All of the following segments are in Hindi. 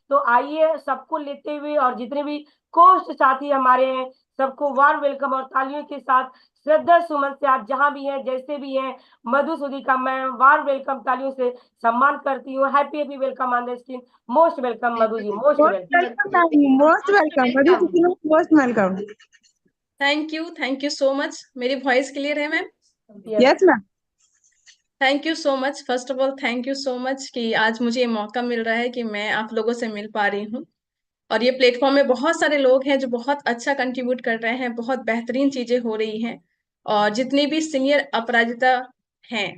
तो आइए सबको लेते हुए, और जितने भी कोस्ट साथी हमारे हैं सबको वार्म वेलकम और तालियों के साथ श्रद्धा सुमन से आप जहां भी हैं जैसे भी हैं मधुसूदी का मैं वार्म वेलकम तालियों से सम्मान करती हूँ। Happy happy welcome on the screen. Most welcome Madhu ji, most Most welcome. welcome, ma'am. Most welcome. Madhu Sukhna, most welcome. Thank you so much. मेरी वॉइस क्लियर है ma'am? Yes, ma'am. Thank you so much. First of all thank you so much कि आज मुझे ये मौका मिल रहा है कि मैं आप लोगों से मिल पा रही हूँ। और ये प्लेटफॉर्म में बहुत सारे लोग हैं जो बहुत अच्छा कंट्रीब्यूट कर रहे हैं, बहुत बेहतरीन चीजें हो रही हैं। और जितनी भी सीनियर अपराजिता हैं,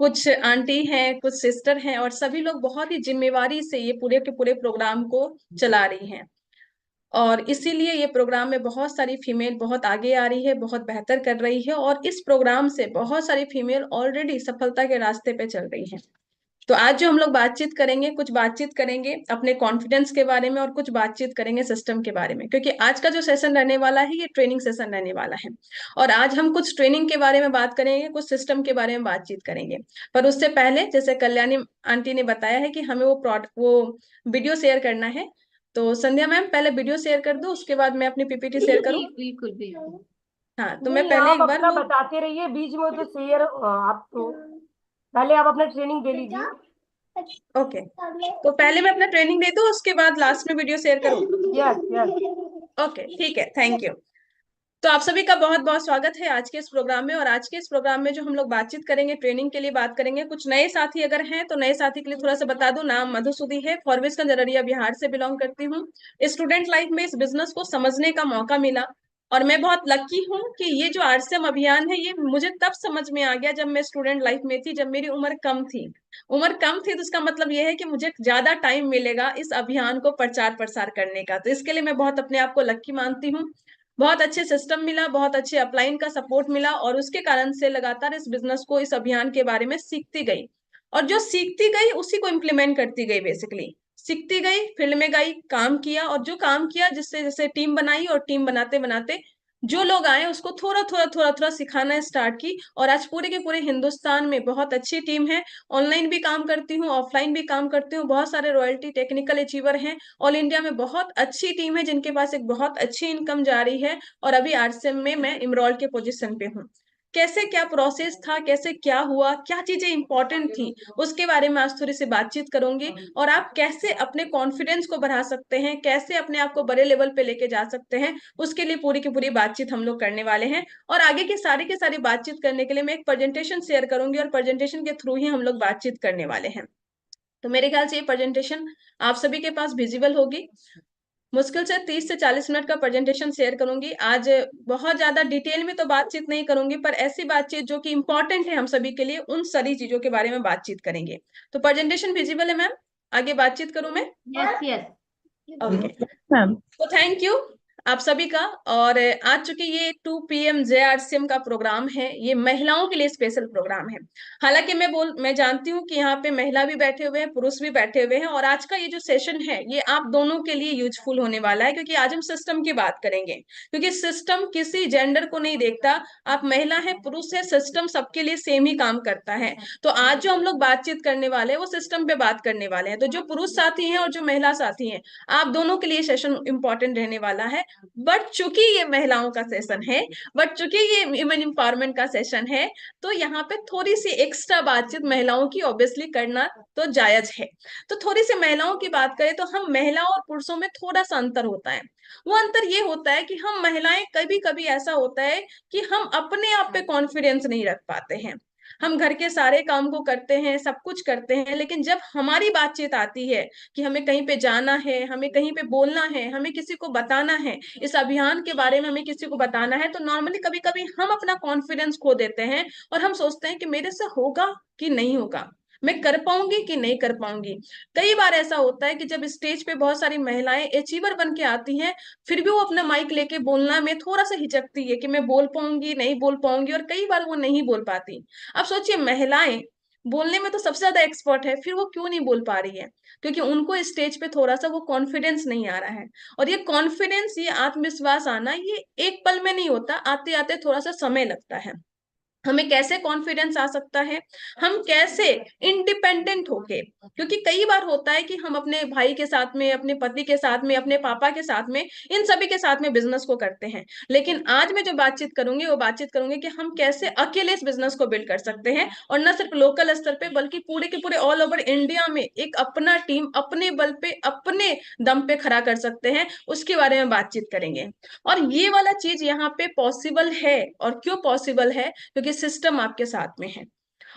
कुछ आंटी हैं, कुछ सिस्टर हैं, और सभी लोग बहुत ही जिम्मेवारी से ये पूरे के पूरे प्रोग्राम को चला रही हैं। और इसीलिए ये प्रोग्राम में बहुत सारी फीमेल बहुत आगे आ रही है, बहुत बेहतर कर रही है, और इस प्रोग्राम से बहुत सारी फीमेल ऑलरेडी सफलता के रास्ते पे चल रही हैं। तो आज जो हम लोग बातचीत करेंगे, कुछ बातचीत करेंगे अपने कॉन्फिडेंस के बारे में और कुछ बातचीत करेंगे सिस्टम के बारे में, क्योंकि आज का जो सेशन रहने वाला है ये ट्रेनिंग सेशन रहने वाला है। और आज हम कुछ ट्रेनिंग के बारे में बात करेंगे, कुछ सिस्टम के बारे में बातचीत करेंगे। पर उससे पहले जैसे कल्याणी आंटी ने बताया है कि हमें वो वीडियो शेयर करना है। तो संध्या मैम पहले वीडियो शेयर कर दो, उसके बाद मैं अपनी पीपीटी शेयर करूँ। बिल्कुल बिल्कुल। हाँ, तो मैं नहीं, पहले आप एक बार अपना वो बताते रहिए बीच में, तो शेयर आप तो पहले आप अपना ट्रेनिंग दे लीजिए। ओके, तो पहले मैं अपना ट्रेनिंग दे दूँ, उसके बाद लास्ट में वीडियो शेयर करूँ। Yes yes. ओके ठीक है, थैंक यू। तो आप सभी का बहुत बहुत स्वागत है आज के इस प्रोग्राम में। और आज के इस प्रोग्राम में जो हम लोग बातचीत करेंगे, ट्रेनिंग के लिए बात करेंगे। कुछ नए साथी अगर हैं तो नए साथी के लिए थोड़ा सा बता दूं, नाम मधुसूदी है, फॉरबिसगंज अररिया बिहार से बिलोंग करती हूँ। स्टूडेंट लाइफ में इस बिजनेस को समझने का मौका मिला, और मैं बहुत लकी हूँ कि ये जो आरसीएम अभियान है ये मुझे तब समझ में आ गया जब मैं स्टूडेंट लाइफ में थी, जब मेरी उम्र कम थी। उम्र कम थी तो इसका मतलब ये है कि मुझे ज्यादा टाइम मिलेगा इस अभियान को प्रचार प्रसार करने का। तो इसके लिए मैं बहुत अपने आप को लकी मानती हूँ। बहुत अच्छे सिस्टम मिला, बहुत अच्छे अपलाइन का सपोर्ट मिला, और उसके कारण से लगातार इस बिजनेस को, इस अभियान के बारे में सीखती गई। और जो सीखती गई उसी को इम्प्लीमेंट करती गई। बेसिकली सीखती गई, फील्ड में गई, काम किया, और जो काम किया जिससे जैसे टीम बनाई, और टीम बनाते बनाते जो लोग आए उसको थोड़ा थोड़ा थोड़ा थोड़ा सिखाना स्टार्ट की। और आज पूरे के पूरे हिंदुस्तान में बहुत अच्छी टीम है। ऑनलाइन भी काम करती हूँ, ऑफलाइन भी काम करती हूँ। बहुत सारे रॉयल्टी टेक्निकल अचीवर हैं ऑल इंडिया में। बहुत अच्छी टीम है जिनके पास एक बहुत अच्छी इनकम जा रही है। और अभी आरसीएम में मैं इमरोल के पोजीशन पे हूँ। कैसे क्या प्रोसेस था, कैसे क्या हुआ, क्या चीजें इंपॉर्टेंट थी, उसके बारे में आज थोड़ी सी बातचीत करूंगी। और आप कैसे अपने कॉन्फिडेंस को बढ़ा सकते हैं, कैसे अपने आप को बड़े लेवल पे लेके जा सकते हैं, उसके लिए पूरी की पूरी बातचीत हम लोग करने वाले हैं। और आगे की सारी बातचीत करने के लिए मैं एक प्रेजेंटेशन शेयर करूंगी, और प्रेजेंटेशन के थ्रू ही हम लोग बातचीत करने वाले हैं। तो मेरे ख्याल से ये प्रेजेंटेशन आप सभी के पास विजिबल होगी। मुश्किल से 30 से 40 मिनट का प्रेजेंटेशन शेयर करूंगी आज। बहुत ज्यादा डिटेल में तो बातचीत नहीं करूंगी, पर ऐसी बातचीत जो कि इंपॉर्टेंट है हम सभी के लिए, उन सारी चीजों के बारे में बातचीत करेंगे। तो प्रेजेंटेशन विजिबल है मैम? आगे बातचीत करूं मैं? Yes yes. Okay, Ma'am. तो थैंक यू आप सभी का। और आज चूंकि ये 2 PM जेआरसीएम का प्रोग्राम है, ये महिलाओं के लिए स्पेशल प्रोग्राम है। हालांकि मैं जानती हूँ कि यहाँ पे महिला भी बैठे हुए हैं, पुरुष भी बैठे हुए हैं, और आज का ये जो सेशन है ये आप दोनों के लिए यूजफुल होने वाला है, क्योंकि आज हम सिस्टम की बात करेंगे। क्योंकि सिस्टम किसी जेंडर को नहीं देखता, आप महिला है, पुरुष है, सिस्टम सबके लिए सेम ही काम करता है। तो आज जो हम लोग बातचीत करने वाले हैं वो सिस्टम पे बात करने वाले हैं। तो जो पुरुष साथी हैं और जो महिला साथी हैं, आप दोनों के लिए सेशन इंपॉर्टेंट रहने वाला है। बट चूंकि ये महिलाओं का सेशन है, बट चूंकि ये वुमेन एम्पावरमेंट का सेशन है, तो यहाँ पे थोड़ी सी एक्स्ट्रा बातचीत महिलाओं की ऑब्वियसली करना तो जायज है। तो थोड़ी सी महिलाओं की बात करें तो हम महिलाओं और पुरुषों में थोड़ा सा अंतर होता है। वो अंतर ये होता है कि हम महिलाएं कभी कभी ऐसा होता है कि हम अपने आप पे कॉन्फिडेंस नहीं रख पाते हैं। हम घर के सारे काम को करते हैं, सब कुछ करते हैं, लेकिन जब हमारी बातचीत आती है कि हमें कहीं पे जाना है, हमें कहीं पे बोलना है, हमें किसी को बताना है, इस अभियान के बारे में हमें किसी को बताना है, तो नॉर्मली कभी कभी हम अपना कॉन्फिडेंस खो देते हैं। और हम सोचते हैं कि मेरे से होगा कि नहीं होगा, मैं कर पाऊंगी कि नहीं कर पाऊंगी। कई बार ऐसा होता है कि जब स्टेज पे बहुत सारी महिलाएं अचीवर बन के आती हैं, फिर भी वो अपना माइक लेके बोलना में थोड़ा सा हिचकती है कि मैं बोल पाऊंगी नहीं बोल पाऊंगी, और कई बार वो नहीं बोल पाती। अब सोचिए, महिलाएं बोलने में तो सबसे ज्यादा एक्सपर्ट है, फिर वो क्यों नहीं बोल पा रही है? क्योंकि उनको स्टेज पे थोड़ा सा वो कॉन्फिडेंस नहीं आ रहा है। और ये कॉन्फिडेंस, ये आत्मविश्वास आना, ये एक पल में नहीं होता, आते आते थोड़ा सा समय लगता है। हमें कैसे कॉन्फिडेंस आ सकता है, हम कैसे इंडिपेंडेंट होके, क्योंकि कई बार होता है कि हम अपने भाई के साथ में, अपने पति के साथ में, अपने पापा के साथ में, इन सभी के साथ में बिजनेस को करते हैं, लेकिन आज मैं जो बातचीत करूंगी वो बातचीत करूंगी कि हम कैसे अकेले इस बिजनेस को बिल्ड कर सकते हैं, और न सिर्फ लोकल स्तर पे बल्कि पूरे के पूरे ऑल ओवर इंडिया में एक अपना टीम अपने बल पे अपने दम पे खड़ा कर सकते हैं, उसके बारे में बातचीत करेंगे। और ये वाला चीज यहाँ पे पॉसिबल है, और क्यों पॉसिबल है, क्योंकि सिस्टम आपके साथ में है।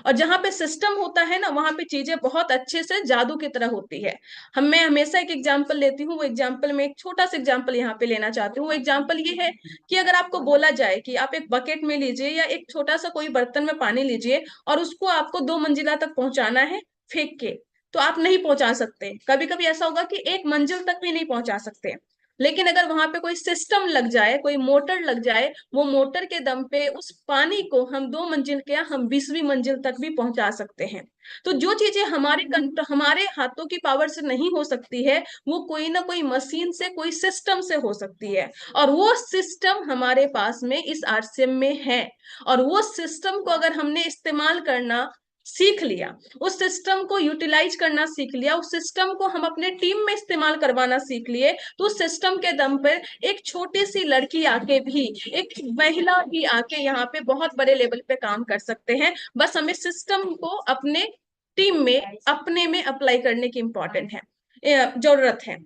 और जहां पे सिस्टम होता है ना, वहां पे चीजें बहुत अच्छे से जादू की तरह होती है। मैं हमेशा एक एग्जांपल लेती हूँ, वो एग्जांपल में एक छोटा सा एग्जांपल यहाँ पे लेना चाहती हूँ। वो एग्जांपल ये है कि अगर आपको बोला जाए कि आप एक बकेट में लीजिए या एक छोटा सा कोई बर्तन में पानी लीजिए और उसको आपको 2 मंजिला तक पहुंचाना है फेंक के, तो आप नहीं पहुंचा सकते। कभी कभी ऐसा होगा कि 1 मंजिल तक भी नहीं पहुंचा सकते। लेकिन अगर वहां पे कोई सिस्टम लग जाए, कोई मोटर लग जाए, वो मोटर के दम पे उस पानी को हम 2 मंजिल क्या, हम 20वीं मंजिल तक भी पहुंचा सकते हैं। तो जो चीजें हमारे हाथों की पावर से नहीं हो सकती है, वो कोई ना कोई मशीन से, कोई सिस्टम से हो सकती है। और वो सिस्टम हमारे पास में इस आरसीएम में है। और वो सिस्टम को अगर हमने इस्तेमाल करना सीख लिया, उस सिस्टम को यूटिलाइज करना सीख लिया, उस सिस्टम को हम अपने टीम में इस्तेमाल करवाना सीख लिए, तो उस सिस्टम के दम पर एक छोटी सी लड़की आके भी, एक महिला भी आके यहाँ पे बहुत बड़े लेवल पे काम कर सकते हैं। बस हमें सिस्टम को अपने टीम में, अपने में अप्लाई करने की इम्पोर्टेंट है, जरूरत है।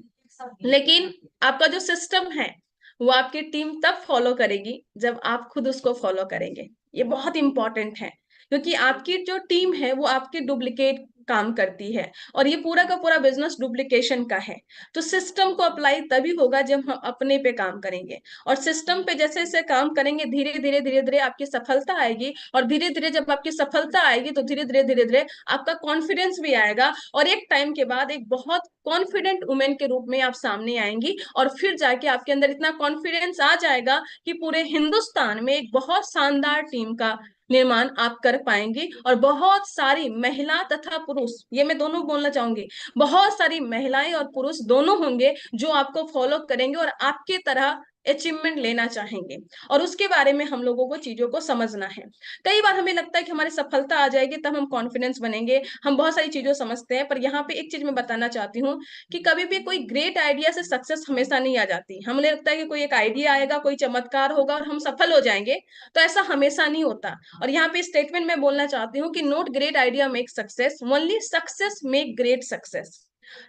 लेकिन आपका जो सिस्टम है वो आपकी टीम तब फॉलो करेगी जब आप खुद उसको फॉलो करेंगे। ये बहुत इंपॉर्टेंट है, क्योंकि आपकी जो टीम है वो आपकी डुप्लीकेट काम करती है, और ये पूरा का पूरा बिजनेस डुप्लीकेशन का है। तो सिस्टम को अप्लाई तभी होगा जब हम अपने पे काम करेंगे, और सिस्टम पे जैसे जैसे काम करेंगे धीरे धीरे धीरे धीरे आपकी सफलता आएगी, और धीरे धीरे जब आपकी सफलता आएगी तो धीरे धीरे धीरे धीरे आपका कॉन्फिडेंस भी आएगा, और एक टाइम के बाद एक बहुत कॉन्फिडेंट वुमेन के रूप में आप सामने आएंगी। और फिर जाके आपके अंदर इतना कॉन्फिडेंस आ जाएगा कि पूरे हिंदुस्तान में एक बहुत शानदार टीम का निर्माण आप कर पाएंगे, और बहुत सारी महिला तथा पुरुष, ये मैं दोनों बोलना चाहूंगी, बहुत सारी महिलाएं और पुरुष दोनों होंगे जो आपको फॉलो करेंगे और आपके तरह अचीवमेंट लेना चाहेंगे। और उसके बारे में हम लोगों को चीजों को समझना है। कई बार हमें लगता है कि हमारी सफलता आ जाएगी तब हम कॉन्फिडेंस बनेंगे, हम बहुत सारी चीजों समझते हैं, पर यहाँ पे एक चीज मैं बताना चाहती हूँ कि कभी भी कोई ग्रेट आइडिया से सक्सेस हमेशा नहीं आ जाती। हमें लगता है कि कोई एक आइडिया आएगा, कोई चमत्कार होगा और हम सफल हो जाएंगे, तो ऐसा हमेशा नहीं होता। और यहाँ पे स्टेटमेंट मैं बोलना चाहती हूँ कि not great idea make success, only success make great success.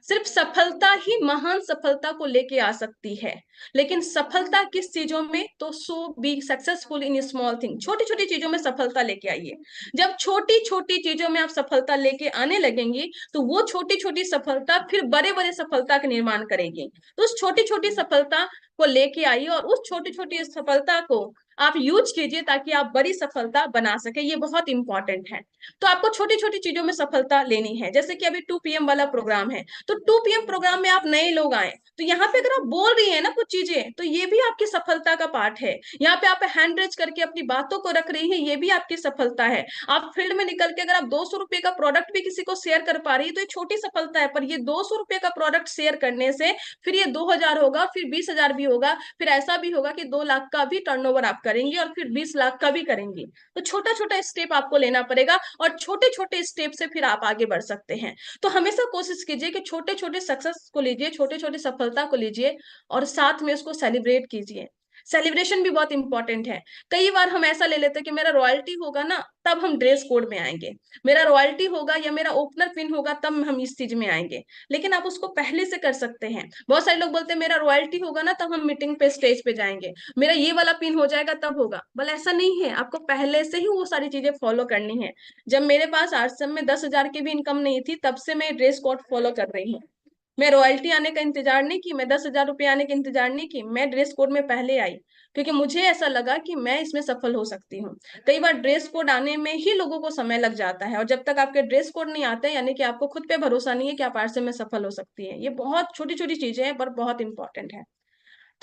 सिर्फ सफलता ही महान सफलता को लेके आ सकती है, लेकिन सफलता किस चीजों में, तो so be successful in small thing, छोटी छोटी चीजों में सफलता लेके आइए। जब छोटी छोटी चीजों में आप सफलता लेके आने लगेंगी, तो वो छोटी छोटी सफलता फिर बड़े बड़े सफलता का निर्माण करेगी। तो उस छोटी छोटी सफलता को लेके आइए, और उस छोटी छोटी सफलता को आप यूज कीजिए ताकि आप बड़ी सफलता बना सके। ये बहुत इंपॉर्टेंट है। तो आपको छोटी छोटी चीजों में सफलता लेनी है। जैसे कि अभी 2 PM वाला प्रोग्राम है, तो 2 PM प्रोग्राम में आप नए लोग आए, तो यहाँ पे अगर आप बोल रही है ना कुछ चीजें, तो ये भी आपकी सफलता का पार्ट है। यहाँ पे आप हैंड रेज करके अपनी बातों को रख रही है, ये भी आपकी सफलता है। आप फील्ड में निकल के अगर आप 200 रुपए का प्रोडक्ट भी किसी को शेयर कर पा रही है, तो ये छोटी सफलता है। पर ये 200 रुपए का प्रोडक्ट शेयर करने से फिर ये 2000 होगा, फिर 20,000 भी होगा, फिर ऐसा भी होगा कि 2 लाख का भी टर्नओवर आप करेंगे, और फिर 20 लाख का भी करेंगे। तो छोटा छोटा स्टेप आपको लेना पड़ेगा, और छोटे छोटे स्टेप से फिर आप आगे बढ़ सकते हैं। तो हमेशा कोशिश कीजिए कि छोटे छोटे सक्सेस को लीजिए, छोटे छोटे सफलता को लीजिए, और साथ में उसको सेलिब्रेट कीजिए। सेलिब्रेशन भी बहुत इंपॉर्टेंट है। कई बार हम ऐसा ले लेते हैं कि मेरा रॉयल्टी होगा ना तब हम ड्रेस कोड में आएंगे, मेरा रॉयल्टी होगा या मेरा ओपनर पिन होगा तब हम इस चीज में आएंगे। लेकिन आप उसको पहले से कर सकते हैं। बहुत सारे लोग बोलते हैं मेरा रॉयल्टी होगा ना तब हम मीटिंग पे, स्टेज पे जाएंगे, मेरा ये वाला पिन हो जाएगा तब होगा। बोले ऐसा नहीं है, आपको पहले से ही वो सारी चीजें फॉलो करनी है। जब मेरे पास आरसीएम में 10,000 की भी इनकम नहीं थी, तब से मैं ड्रेस कोड फॉलो कर रही हूँ। मैं रॉयल्टी आने का इंतजार नहीं की, मैं 10,000 रुपये आने का इंतजार नहीं की, मैं ड्रेस कोड में पहले आई, क्योंकि मुझे ऐसा लगा कि मैं इसमें सफल हो सकती हूँ। कई बार ड्रेस कोड आने में ही लोगों को समय लग जाता है, और जब तक आपके ड्रेस कोड नहीं आते, यानी कि आपको खुद पे भरोसा नहीं है कि आप आरसीएम में सफल हो सकती है। ये बहुत छोटी छोटी चीजें हैं पर बहुत इंपॉर्टेंट है।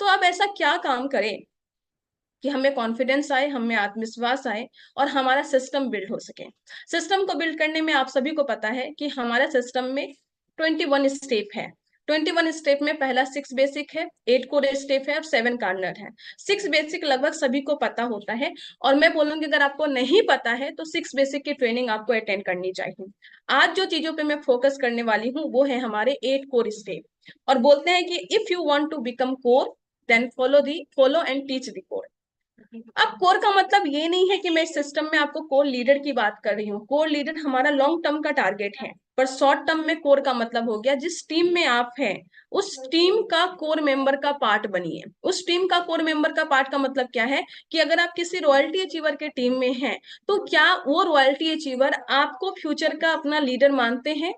तो अब ऐसा क्या काम करें कि हमें कॉन्फिडेंस आए, हमें आत्मविश्वास आए, और हमारा सिस्टम बिल्ड हो सके। सिस्टम को बिल्ड करने में आप सभी को पता है कि हमारा सिस्टम में 21 स्टेप है। 21 स्टेप में पहला 6 बेसिक है, 8 कोर स्टेप है और 7 कार्नर है। 6 बेसिक लगभग सभी को पता होता है, और मैं बोलूंगी अगर आपको नहीं पता है तो 6 बेसिक की ट्रेनिंग आपको अटेंड करनी चाहिए। आज जो चीजों पे मैं फोकस करने वाली हूँ वो है हमारे 8 कोर स्टेप, और बोलते हैं कि if you want to become core then follow and teach the core. अब कोर का मतलब ये नहीं है कि मैं इस सिस्टम में आपको कोर लीडर की बात कर रही हूँ। कोर लीडर हमारा लॉन्ग टर्म का टारगेट है, पर शॉर्ट टर्म में कोर का मतलब हो गया जिस टीम में आप हैं उस टीम का कोर मेंबर का पार्ट बनिए। उस टीम का कोर मेंबर का पार्ट का मतलब क्या है कि अगर आप किसी रॉयल्टी अचीवर के टीम में हैं तो क्या वो रॉयल्टी अचीवर आपको फ्यूचर का अपना लीडर मानते हैं?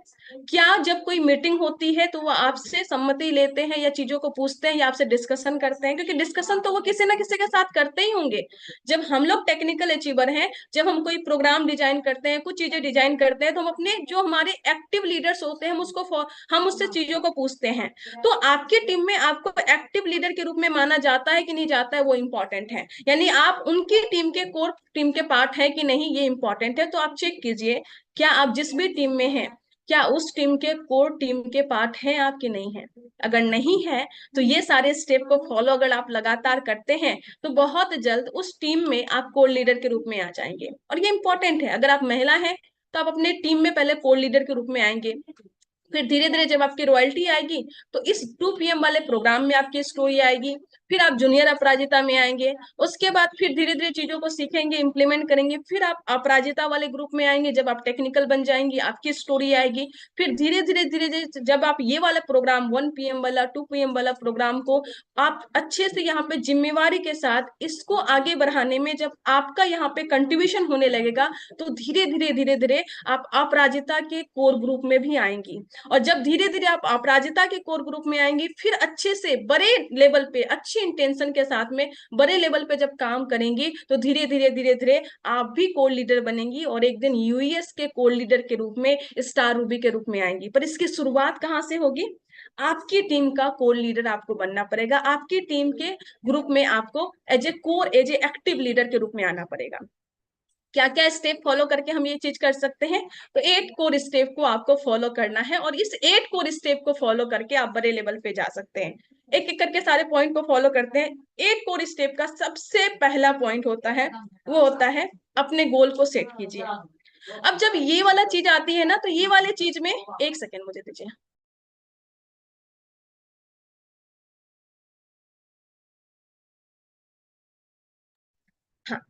क्या जब कोई मीटिंग होती है तो वो आपसे सम्मति लेते हैं या चीजों को पूछते हैं या आपसे डिस्कशन करते हैं? क्योंकि डिस्कशन तो वो किसी ना किसी के साथ करते ही होंगे। जब हम लोग टेक्निकल अचीवर हैं, जब हम कोई प्रोग्राम डिजाइन करते हैं, कुछ चीजें डिजाइन करते हैं, तो हम अपने जो हमारे एक्टिव लीडर्स होते हैं हम उससे चीजों को पूछते हैं। तो आपकी टीम में आपको एक्टिव लीडर के रूप में माना जाता है कि नहीं जाता है, वो इंपॉर्टेंट है। यानी आप उनकी टीम के कोर टीम के पार्ट है कि नहीं, ये इंपॉर्टेंट है। तो आप चेक कीजिए क्या आप जिस भी टीम में हैं क्या उस टीम के कोर टीम के पार्ट हैं आप कि नहीं है। अगर नहीं है तो ये सारे स्टेप को फॉलो अगर आप लगातार करते हैं तो बहुत जल्द उस टीम में आप कोर लीडर के रूप में आ जाएंगे। और ये इंपॉर्टेंट है, अगर आप महिला हैं तो आप अपने टीम में पहले कोर लीडर के रूप में आएंगे, फिर धीरे धीरे जब आपकी रॉयल्टी आएगी तो इस 2 PM वाले प्रोग्राम में आपकी स्टोरी आएगी, फिर आप जूनियर अपराजिता में आएंगे, उसके बाद फिर धीरे धीरे चीजों को सीखेंगे, इंप्लीमेंट करेंगे, फिर आप अपराजिता वाले ग्रुप में आएंगे, जब आप टेक्निकल बन जाएंगी आपकी स्टोरी आएगी। फिर धीरे धीरे धीरे धीरे जब आप ये वाला प्रोग्राम 1 PM वाला 2 PM वाला प्रोग्राम को आप अच्छे से यहाँ पे जिम्मेवारी के साथ इसको आगे बढ़ाने में जब आपका यहाँ पे कंट्रीब्यूशन होने लगेगा तो धीरे धीरे धीरे धीरे आप अपराजिता के कोर ग्रुप में भी आएंगी। और जब धीरे धीरे आप अपराजिता के कोर ग्रुप में आएंगी फिर अच्छे से बड़े लेवल पे अच्छी इंटेंशन के साथ में बड़े लेवल पे जब काम करेंगी तो धीरे धीरे धीरे धीरे आप भी कोर लीडर बनेंगी और एक दिन यूएस के कोर लीडर के रूप में स्टार रूबी के रूप में आएंगी। पर इसकी शुरुआत कहाँ से होगी? आपकी टीम का कोर लीडर आपको बनना पड़ेगा, आपकी टीम के ग्रुप में आपको एज ए एक्टिव लीडर के रूप में आना पड़ेगा। क्या क्या स्टेप फॉलो करके हम ये चीज कर सकते हैं? तो 8 कोर स्टेप को आपको फॉलो करना है और इस 8 कोर स्टेप को फॉलो करके आप बड़े लेवल पे जा सकते हैं। एक एक करके सारे पॉइंट को फॉलो करते हैं। 8 कोर स्टेप का सबसे पहला पॉइंट होता है वो होता है अपने गोल को सेट कीजिए। अब जब ये वाला चीज आती है ना तो ये वाले चीज में एक सेकेंड मुझे दीजिए। हाँ,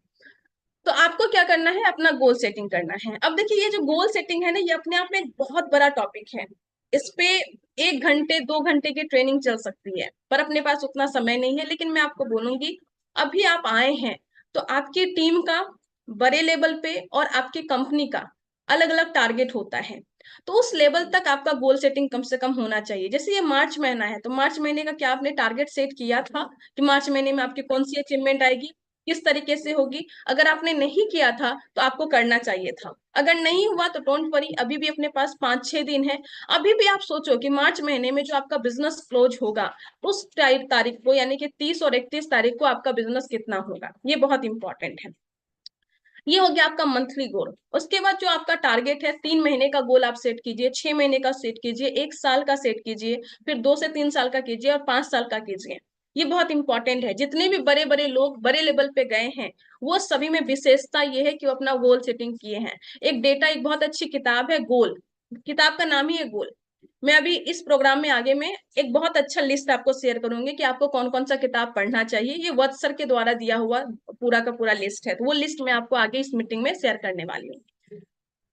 तो आपको क्या करना है? अपना गोल सेटिंग करना है। अब देखिए ये जो गोल सेटिंग है ना ये अपने आप में एक बहुत बड़ा टॉपिक है। इस पे 1 घंटे 2 घंटे की ट्रेनिंग चल सकती है, पर अपने पास उतना समय नहीं है। लेकिन मैं आपको बोलूंगी अभी आप आए हैं तो आपकी टीम का बड़े लेवल पे और आपकी कंपनी का अलग अलग टारगेट होता है। तो उस लेवल तक आपका गोल सेटिंग कम से कम होना चाहिए। जैसे ये मार्च महीना है तो मार्च महीने का क्या आपने टारगेट सेट किया था कि मार्च महीने में आपकी कौन सी अचीवमेंट आएगी, किस तरीके से होगी? अगर आपने नहीं किया था तो आपको करना चाहिए था। अगर नहीं हुआ तो डोंट वरी, अभी भी अपने पास 5-6 दिन है। अभी भी आप सोचो कि मार्च महीने में जो आपका बिजनेस क्लोज होगा उस तारीख को यानी कि 30 और 31 तारीख को आपका बिजनेस कितना होगा, ये बहुत इंपॉर्टेंट है। ये हो गया आपका मंथली गोल। उसके बाद जो आपका टारगेट है 3 महीने का गोल आप सेट कीजिए, 6 महीने का सेट कीजिए, 1 साल का सेट कीजिए, फिर 2 से 3 साल का कीजिए और 5 साल का कीजिए। ये बहुत इंपॉर्टेंट है। जितने भी बड़े बड़े लोग बड़े लेवल पे गए हैं वो सभी में विशेषता ये है कि वो अपना गोल सेटिंग किए हैं। एक बहुत अच्छी किताब है गोल, किताब का नाम ही है गोल। मैं अभी इस प्रोग्राम में आगे में एक बहुत अच्छा लिस्ट आपको शेयर करूंगी कि आपको कौन कौन सा किताब पढ़ना चाहिए। ये वत्स सर के द्वारा दिया हुआ पूरा का पूरा लिस्ट है, तो वो लिस्ट मैं आपको आगे इस मीटिंग में शेयर करने वाली हूँ।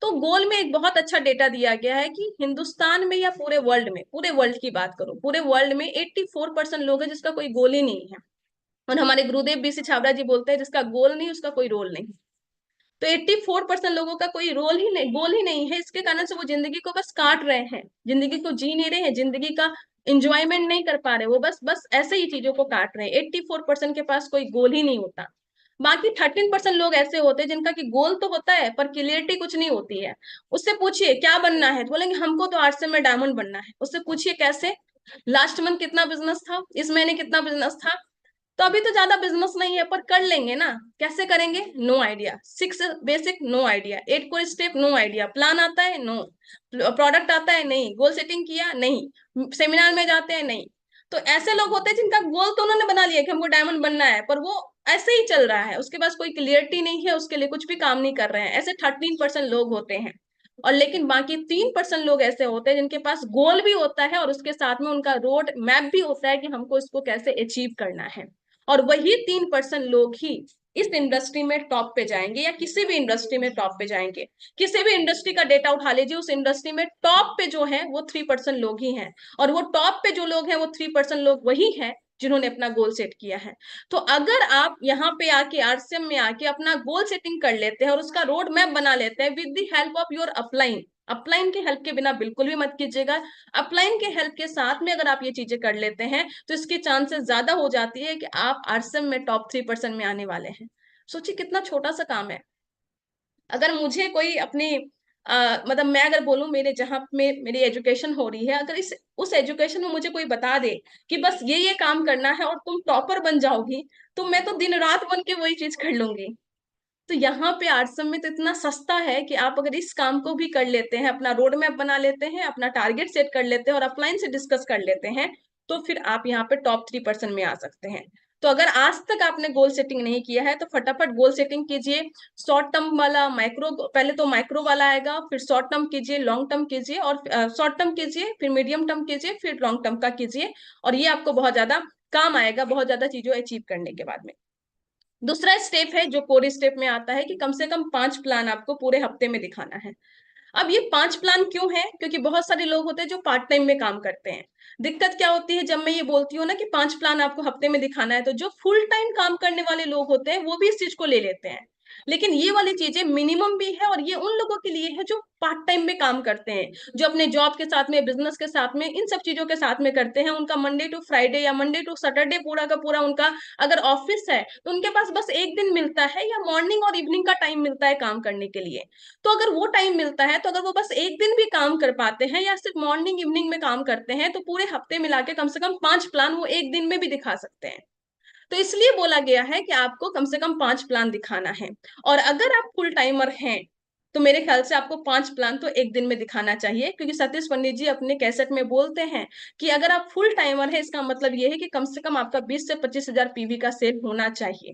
तो गोल में एक बहुत अच्छा डेटा दिया गया है कि हिंदुस्तान में या पूरे वर्ल्ड में, पूरे वर्ल्ड की बात करूं, पूरे वर्ल्ड में 84% लोग हैं जिसका कोई गोल ही नहीं है। और हमारे गुरुदेव बीसी छाबड़ा जी बोलते हैं जिसका गोल नहीं उसका कोई रोल नहीं। तो 84% लोगों का कोई रोल ही नहीं, गोल ही नहीं है। इसके कारण से वो जिंदगी को बस काट रहे हैं, जिंदगी को जी नहीं रहे हैं, जिंदगी का इंजॉयमेंट नहीं कर पा रहे। वो बस बस ऐसे ही चीजों को काट रहे हैं। 84% के पास कोई गोल ही नहीं होता। बाकी 13% लोग ऐसे होते हैं जिनका कि गोल तो होता है पर क्लियरिटी कुछ नहीं होती है। उससे पूछिए क्या बनना है तो बोलेंगे हमको तो आर्ट्स में डायमंड बनना है। उससे पूछिए कैसे, लास्ट मंथ कितना बिजनेस था, इस महीने कितना बिजनेस था, तो अभी तो ज्यादा बिजनेस नहीं है पर कर लेंगे ना, कैसे करेंगे, no idea. 6 basic, no idea. 8 core step, no idea. Plan आता है, नो। प्रोडक्ट आता है, नहीं। गोल सेटिंग किया, नहीं। सेमिनार में जाते हैं, नहीं। तो ऐसे लोग होते हैं जिनका गोल तो उन्होंने बना लिया कि हमको डायमंड बनना है, पर वो ऐसे ही चल रहा है, उसके पास कोई क्लियरिटी नहीं है, उसके लिए कुछ भी काम नहीं कर रहे हैं। ऐसे 13% लोग होते हैं। और लेकिन बाकी 3% लोग ऐसे होते हैं जिनके पास गोल भी होता है और उसके साथ में उनका रोड मैप भी होता है कि हमको इसको कैसे अचीव करना है। और वही 3% लोग ही इस इंडस्ट्री में टॉप पे जाएंगे, या किसी भी इंडस्ट्री में टॉप पे जाएंगे। किसी भी इंडस्ट्री का डेटा उठा लीजिए, उस इंडस्ट्री में टॉप पे जो है वो 3% लोग ही हैं। और वो टॉप पे जो लोग हैं वो 3% लोग वही हैं जिन्होंने अपना गोल सेट किया है। तो अगर आप यहाँ पे आके आरसीएम में आके अपना गोल सेटिंग कर लेते हैं और उसका रोड मैप बना लेते हैं with the help of your upline, upline के हेल्प के बिना बिल्कुल भी मत कीजिएगा। अपलाइन के हेल्प के साथ में अगर आप ये चीजें कर लेते हैं तो इसकी चांसेस ज्यादा हो जाती है कि आप आरसीएम में टॉप 3% में आने वाले हैं। सोचिए कितना छोटा सा काम है। अगर मुझे कोई अपनी मतलब मैं अगर बोलूं मेरे जहां में मेरी एजुकेशन हो रही है, अगर इस उस एजुकेशन में मुझे कोई बता दे कि बस ये काम करना है और तुम टॉपर बन जाओगी, तो मैं तो दिन रात बन के वही चीज कर लूंगी। तो यहाँ पे आरसम में तो इतना सस्ता है कि आप अगर इस काम को भी कर लेते हैं, अपना रोड मैप बना लेते हैं, अपना टारगेट सेट कर लेते हैं और अपलाइन से डिस्कस कर लेते हैं, तो फिर आप यहाँ पे टॉप 3% में आ सकते हैं। तो अगर आज तक आपने गोल सेटिंग नहीं किया है तो फटाफट गोल सेटिंग कीजिए। शॉर्ट टर्म वाला माइक्रो, पहले तो माइक्रो वाला आएगा, फिर शॉर्ट टर्म कीजिए, लॉन्ग टर्म कीजिए, और शॉर्ट टर्म कीजिए, फिर मीडियम टर्म कीजिए, फिर लॉन्ग टर्म का कीजिए। और ये आपको बहुत ज्यादा काम आएगा बहुत ज्यादा चीजों अचीव करने के बाद में। दूसरा स्टेप है जो कोर स्टेप में आता है कि कम से कम 5 प्लान आपको पूरे हफ्ते में दिखाना है। अब ये 5 प्लान क्यों है, क्योंकि बहुत सारे लोग होते हैं जो पार्ट टाइम में काम करते हैं। दिक्कत क्या होती है जब मैं ये बोलती हूँ ना कि 5 प्लान आपको हफ्ते में दिखाना है, तो जो फुल टाइम काम करने वाले लोग होते हैं वो भी इस चीज को ले लेते हैं। लेकिन ये वाली चीजें मिनिमम भी है और ये उन लोगों के लिए है जो पार्ट टाइम में काम करते हैं, जो अपने जॉब के साथ में, बिजनेस के साथ में, इन सब चीजों के साथ में करते हैं। उनका मंडे टू फ्राइडे या मंडे टू सैटरडे पूरा का पूरा उनका अगर ऑफिस है तो उनके पास बस एक दिन मिलता है या मॉर्निंग और इवनिंग का टाइम मिलता है काम करने के लिए। तो अगर वो टाइम मिलता है तो अगर वो बस एक दिन भी काम कर पाते हैं या सिर्फ मॉर्निंग इवनिंग में काम करते हैं तो पूरे हफ्ते मिला के कम से कम 5 प्लान वो एक दिन में भी दिखा सकते हैं। तो इसलिए बोला गया है कि आपको कम से कम 5 प्लान दिखाना है। और अगर आप फुल टाइमर हैं तो मेरे ख्याल से आपको 5 प्लान तो एक दिन में दिखाना चाहिए, क्योंकि सतीश पंडित जी अपने कैसेट में बोलते हैं कि अगर आप फुल टाइमर है इसका मतलब ये है कि कम से कम आपका 20 से 25 हजार पीवी का सेल होना चाहिए।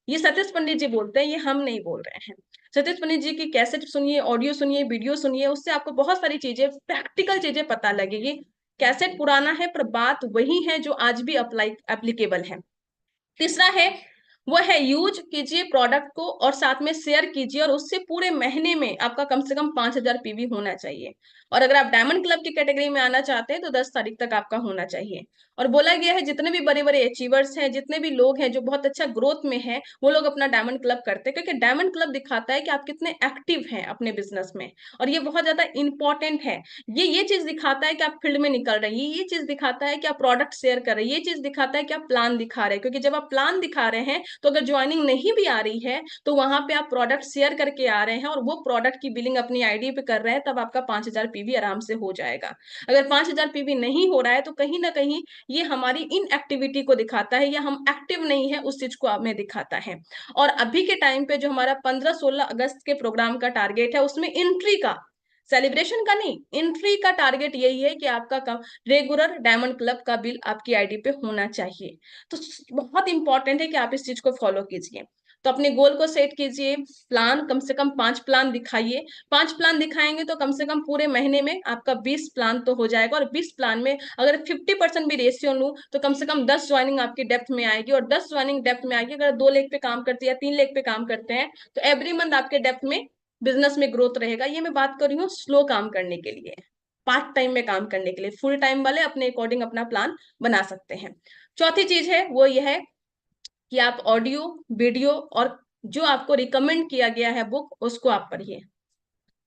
ये सतीश पंडित जी बोलते हैं, ये हम नहीं बोल रहे हैं। सतीश पंडित जी की कैसेट सुनिए, ऑडियो सुनिए, वीडियो सुनिए, उससे आपको बहुत सारी चीजें, प्रैक्टिकल चीजें पता लगेगी। कैसेट पुराना है पर बात वही है जो आज भी अप्लाई एप्लीकेबल है। तीसरा है वो है यूज कीजिए प्रोडक्ट को और साथ में शेयर कीजिए, और उससे पूरे महीने में आपका कम से कम 5,000 पीवी होना चाहिए। और अगर आप डायमंड क्लब की कैटेगरी में आना चाहते हैं तो 10 तारीख तक आपका होना चाहिए। और बोला गया है जितने भी बड़े बड़े अचीवर्स हैं, जितने भी लोग हैं जो बहुत अच्छा ग्रोथ में हैं, वो लोग अपना डायमंड क्लब करते हैं, क्योंकि डायमंड क्लब दिखाता है कि आप कितने एक्टिव हैं अपने बिजनेस में। और ये बहुत ज्यादा इंपॉर्टेंट है। ये चीज दिखाता है कि आप फील्ड में निकल रही है, ये चीज दिखाता है कि आप प्रोडक्ट शेयर कर रहे हैं, ये चीज दिखाता है कि आप प्लान दिखा रहे हैं। क्योंकि जब आप प्लान दिखा रहे हैं तो अगर ज्वाइनिंग नहीं भी आ रही है तो वहां पे आप प्रोडक्ट शेयर करके आ रहे हैं और वो प्रोडक्ट की बिलिंग अपनी आईडी पे कर रहे हैं, तब आपका 5,000 पीवी आराम से हो जाएगा। अगर 5,000 पीवी नहीं हो रहा है तो कहीं ना कहीं ये हमारी इनएक्टिविटी को दिखाता है, या हम एक्टिव नहीं है उस चीज को हमें दिखाता है। और अभी के टाइम पे जो हमारा 15-16 अगस्त के प्रोग्राम का टारगेट है उसमें एंट्री का, सेलिब्रेशन का नहीं, एंट्री का टारगेट यही है कि आपका रेगुलर डायमंड क्लब का बिल आपकी आईडी पे होना चाहिए। तो बहुत इंपॉर्टेंट है कि आप इस चीज को फॉलो कीजिए। तो अपने गोल को सेट कीजिए, प्लान कम से कम 5 प्लान दिखाइए। 5 प्लान दिखाएंगे तो कम से कम पूरे महीने में आपका 20 प्लान तो हो जाएगा। और 20 प्लान में अगर 50% भी रेशियो लूं तो कम से कम 10 ज्वाइनिंग आपकी डेप्थ में आएगी। और 10 ज्वाइनिंग डेप्थ में आएगी, अगर 2 लेग पे काम करते हैं या 3 लेग पे काम करते हैं तो एवरी मंथ आपके डेप्थ में बिजनेस में ग्रोथ रहेगा। ये मैं बात कर रही हूँ स्लो काम करने के लिए, पार्ट टाइम में काम करने के लिए। फुल टाइम वाले अपने अकॉर्डिंग अपना प्लान बना सकते हैं। चौथी चीज है वो ये है कि आप ऑडियो, वीडियो और जो आपको रिकमेंड किया गया है बुक, उसको आप पढ़िए।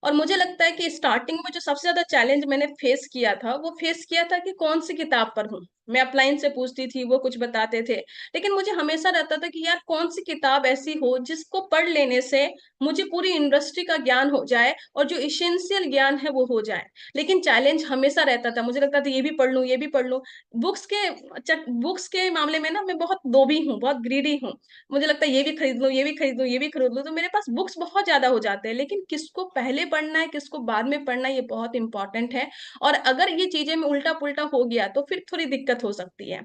और मुझे लगता है कि स्टार्टिंग में जो सबसे ज्यादा चैलेंज मैंने फेस किया था, वो फेस किया था कि कौन सी किताब पर हूँ। मैं अपलाइन से पूछती थी, वो कुछ बताते थे, लेकिन मुझे हमेशा रहता था कि यार कौन सी किताब ऐसी हो जिसको पढ़ लेने से मुझे पूरी इंडस्ट्री का ज्ञान हो जाए और जो इसेंशियल ज्ञान है वो हो जाए। लेकिन चैलेंज हमेशा रहता था, मुझे लगता था ये भी पढ़ लूं, ये भी पढ़ लूं। बुक्स के मामले में ना मैं बहुत लोभी हूँ, बहुत ग्रीडी हूँ। मुझे लगता है ये भी खरीद लूं, ये भी खरीद लूं, ये भी खरीद लूं, तो मेरे पास बुक्स बहुत ज्यादा हो जाते हैं। लेकिन किसको पहले पढ़ना है, किसको बाद में पढ़ना है, ये बहुत इंपॉर्टेंट है। और अगर ये चीजें में उल्टा पुल्टा हो गया तो फिर थोड़ी दिक्कत हो सकती है।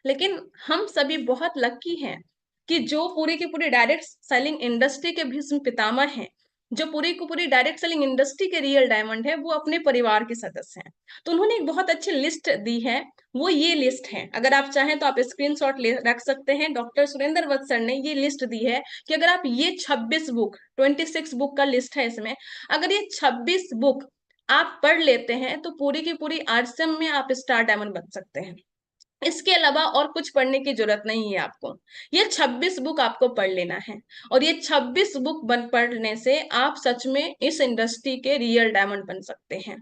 लेकिन हम सभी बहुत लकी हैं कि जो पूरी की पूरी डायरेक्ट सेलिंग इंडस्ट्री के भीष्म पितामह हैं, जो पूरी की पूरी डायरेक्ट सेलिंग इंडस्ट्री के रियल डायमंड है, वो अपने परिवार के सदस्य हैं। तो उन्होंने एक बहुत अच्छी लिस्ट दी है, वो ये लिस्ट है। अगर आप चाहें तो आप स्क्रीनशॉट ले रख सकते हैं। डॉक्टर सुरेंद्र वत्स सर ने ये लिस्ट दी है कि अगर आप ये 26 बुक, 26 बुक का लिस्ट है इसमें, अगर ये 26 बुक आप पढ़ लेते हैं तो पूरी की पूरी आरसीएम में आप स्टार डायमंड बन सकते हैं। इसके अलावा और कुछ पढ़ने की जरूरत नहीं है आपको। ये 26 बुक आपको पढ़ लेना है, और ये 26 बुक बन पढ़ने से आप सच में इस इंडस्ट्री के रियल डायमंड बन सकते हैं।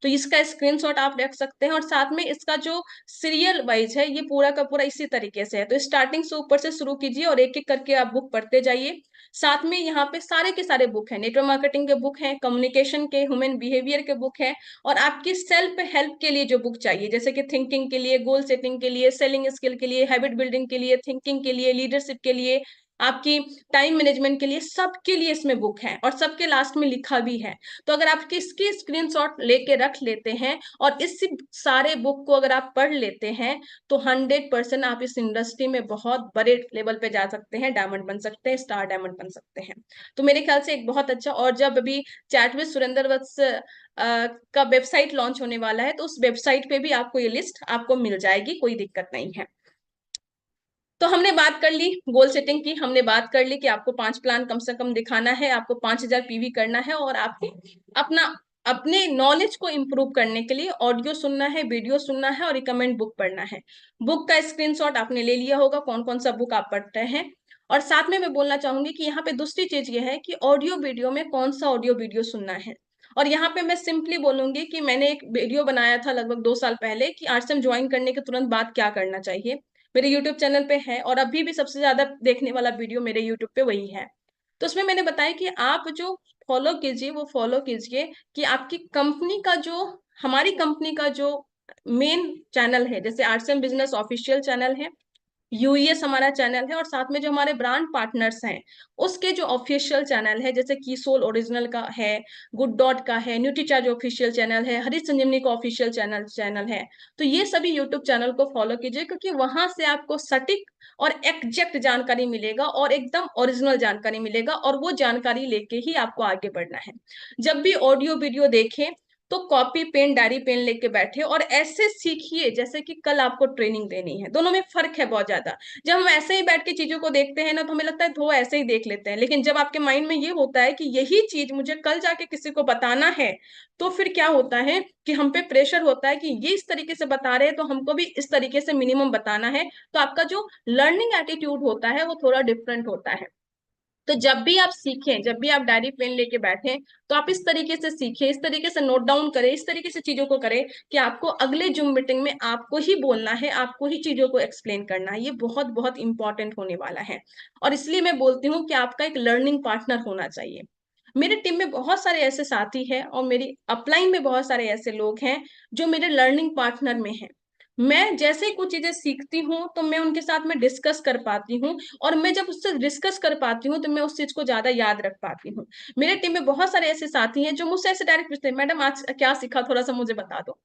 तो इसका स्क्रीनशॉट आप रख सकते हैं। और साथ में इसका जो सीरियल वाइज है, ये पूरा का पूरा इसी तरीके से है। तो स्टार्टिंग से ऊपर से शुरू कीजिए और एक एक करके आप बुक पढ़ते जाइए। साथ में यहाँ पे सारे के सारे बुक हैं, नेटवर्क मार्केटिंग के बुक हैं, कम्युनिकेशन के, ह्यूमन बिहेवियर के बुक हैं, और आपकी सेल्फ हेल्प के लिए जो बुक चाहिए, जैसे कि थिंकिंग के लिए, गोल सेटिंग के लिए, सेलिंग स्किल के लिए, हैबिट बिल्डिंग के लिए, थिंकिंग के लिए, लीडरशिप के लिए, आपकी टाइम मैनेजमेंट के लिए, सबके लिए इसमें बुक है, और सबके लास्ट में लिखा भी है। तो अगर आप इसकी स्क्रीनशॉट लेके रख लेते हैं और इस सारे बुक को अगर आप पढ़ लेते हैं, तो 100% आप इस इंडस्ट्री में बहुत बड़े लेवल पे जा सकते हैं, डायमंड बन सकते हैं, स्टार डायमंड बन सकते हैं। तो मेरे ख्याल से एक बहुत अच्छा। और जब अभी चैट विद सुरेंद्र वत्स का वेबसाइट लॉन्च होने वाला है, तो उस वेबसाइट पे भी आपको ये लिस्ट आपको मिल जाएगी, कोई दिक्कत नहीं है। तो हमने बात कर ली गोल सेटिंग की, हमने बात कर ली कि आपको 5 प्लान कम से कम दिखाना है, आपको 5000 पीवी करना है, और आपको अपना अपने नॉलेज को इंप्रूव करने के लिए ऑडियो सुनना है, वीडियो सुनना है, और रिकमेंड बुक पढ़ना है। बुक का स्क्रीनशॉट आपने ले लिया होगा, कौन कौन सा बुक आप पढ़ते हैं। और साथ में मैं बोलना चाहूंगी कि यहाँ पे दूसरी चीज ये है कि ऑडियो वीडियो में कौन सा ऑडियो वीडियो सुनना है। और यहाँ पे मैं सिंपली बोलूंगी कि मैंने एक वीडियो बनाया था लगभग 2 साल पहले कि आरसीएम ज्वाइन करने के तुरंत बाद क्या करना चाहिए, मेरे यूट्यूब चैनल पे है, और अभी भी सबसे ज्यादा देखने वाला वीडियो मेरे यूट्यूब पे वही है। तो उसमें मैंने बताया कि आप जो फॉलो कीजिए, वो फॉलो कीजिए कि आपकी कंपनी का जो, हमारी कंपनी का जो मेन चैनल है, जैसे आरसीएम बिजनेस ऑफिशियल चैनल है, यूईएस हमारा चैनल है, और साथ में जो हमारे ब्रांड पार्टनर्स हैं उसके जो ऑफिशियल चैनल है, जैसे कीसोल ओरिजिनल का है, गुड डॉट का है, न्यूट्रीचार्ज ऑफिशियल चैनल है, हरी संजीवनी का ऑफिशियल चैनल है। तो ये सभी यूट्यूब चैनल को फॉलो कीजिए, क्योंकि वहां से आपको सटीक और एग्जैक्ट जानकारी मिलेगा, और एकदम ओरिजिनल जानकारी मिलेगा, और वो जानकारी लेके ही आपको आगे बढ़ना है। जब भी ऑडियो वीडियो देखें तो कॉपी पेन, डायरी पेन लेके बैठे और ऐसे सीखिए जैसे कि कल आपको ट्रेनिंग देनी है। दोनों में फर्क है बहुत ज्यादा। जब हम ऐसे ही बैठ के चीजों को देखते हैं ना, तो हमें लगता है तो ऐसे ही देख लेते हैं, लेकिन जब आपके माइंड में ये होता है कि यही चीज मुझे कल जाके किसी को बताना है, तो फिर क्या होता है कि हम पे प्रेशर होता है कि ये इस तरीके से बता रहे हैं, तो हमको भी इस तरीके से मिनिमम बताना है। तो आपका जो लर्निंग एटीट्यूड होता है वो थोड़ा डिफरेंट होता है। तो जब भी आप सीखें, जब भी आप डायरी पेन लेके बैठें, तो आप इस तरीके से सीखें, इस तरीके से नोट डाउन करें, इस तरीके से चीजों को करें कि आपको अगले जूम मीटिंग में आपको ही बोलना है, आपको ही चीजों को एक्सप्लेन करना है। ये बहुत बहुत इंपॉर्टेंट होने वाला है। और इसलिए मैं बोलती हूँ कि आपका एक लर्निंग पार्टनर होना चाहिए। मेरे टीम में बहुत सारे ऐसे साथी हैं, और मेरी अपलाइन में बहुत सारे ऐसे लोग हैं जो मेरे लर्निंग पार्टनर में हैं। मैं जैसे ही कुछ चीजें सीखती हूँ तो मैं उनके साथ में डिस्कस कर पाती हूँ, और मैं जब उससे डिस्कस कर पाती हूँ तो मैं उस चीज को ज्यादा याद रख पाती हूँ। मेरे टीम में बहुत सारे ऐसे साथी हैं जो मुझसे ऐसे डायरेक्ट पूछते हैं, मैडम आज क्या सीखा, थोड़ा सा मुझे बता दो।